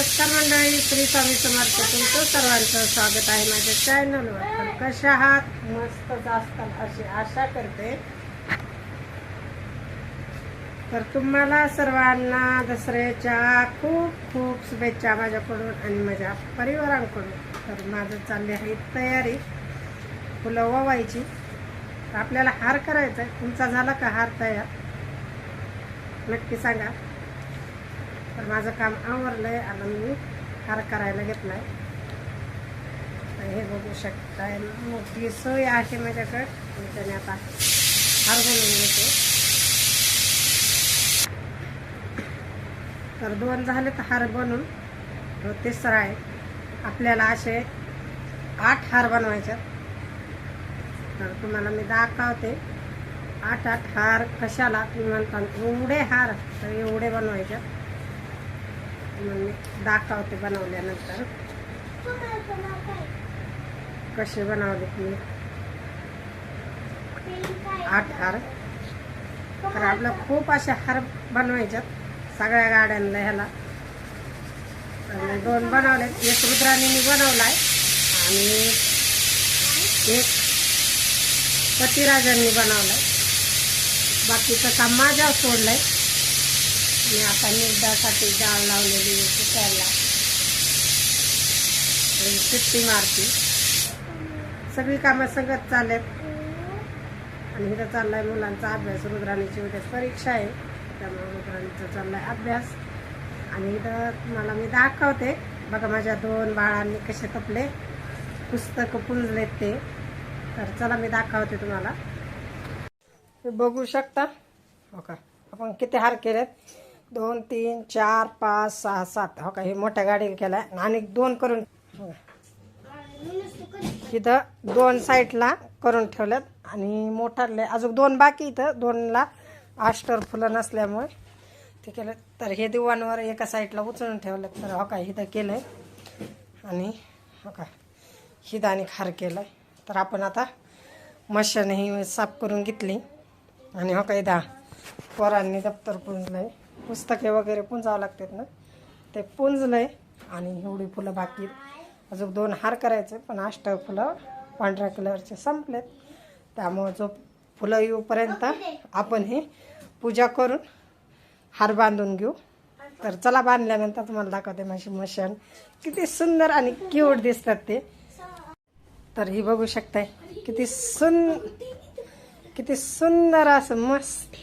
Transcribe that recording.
नमस्कार मंडळी, श्री स्वामी समर्थ. तुमचं सर्वांचं स्वागत आहे माझ्या चॅनलवर. तर कशा आहात? मस्तच असतात अशी आशा करते. तर तुम्हाला सर्वांना दसऱ्याच्या खूप खूप शुभेच्छा माझ्याकडून आणि माझ्या परिवारांकडून. तर माझं चालली आहे तयारी फुलं वावायची. तर आपल्याला हार करायचा आहे. तुमचा झाला का हार तयार? नक्की सांगा. तर माझं काम आवरलंय आणि मी हार करायला घेतलाय. हे बघू शकताय, मोठी सोय आहे माझ्याकडे. मी त्याने आता हार बनवून घेते. तर 2 झाले तर हार बनवून. तिसरा आहे. आपल्याला असे 8 हार बनवायचे. तर तुम्हाला मी दाखवते 8 हार कशाला तुम्ही म्हणता. एवढे हार तर एवढे बनवायचे. मी दाखवते बनवल्यानंतर कसे बनवले मी 8 हार. तर आपलं खूप असे हार बनवायच्यात सगळ्या गाड्यांना. ह्याला 2 बनवले. एक रुद्राणीने बनवलाय आणि एक पतिराजांनी बनवलाय. बाकीचं काम माझ्यावर सोडलंय. मी आता निर्धासाठी डाळ लावलेली कुकरला शिट्टी मारते. सगळी कामं सगळं चालत. आणि इथं चाललाय मुलांचा अभ्यास. रुद्राणीची उद्या परीक्षा आहे, त्यामुळे रुद्राणीचा चाललाय अभ्यास. आणि इथं मला मी दाखवते बघा माझ्या 2 बाळांनी कसे तपले पुस्तकं पुंजलेत ते. तर चला मी दाखवते तुम्हाला. बघू शकता हो का आपण किती हार केलेत. 2 3 4 5 6 7. हो का हे मोठ्या गाडीला केलाय. आणि 2 करून इथं 2 साईडला करून ठेवल्यात. आणि मोठाले अजून 2 बाकी. इथं 2ला आस्टर फुलं नसल्यामुळे ते केलं. तर हे दिवाणवर एका साईडला उचलून ठेवलं. तर हो का इथं केलं आहे. आणि हो का हिथं आणि खार केलं आहे. तर आपण आता मशाने ही साफ करून घेतली. आणि हो का इथं पोरांनी दप्तर पुंजलं आहे. पुस्तके वगैरे पुंजावं लागतात ना, ते पुंजलं आहे. आणि एवढी फुलं बाकी. अजून 2 हार करायचे, पण 8 फुलं पांढऱ्या कलरचे संपलेत. त्यामुळं जो फुलं येऊपर्यंत आपण हे पूजा करून हार बांधून घेऊ. तर चला बांधल्यानंतर तुम्हाला दाखवते माझी मशान किती सुंदर आणि क्यूट दिसतात ते. तर ही बघू शकताय किती सुंदर असं मस्त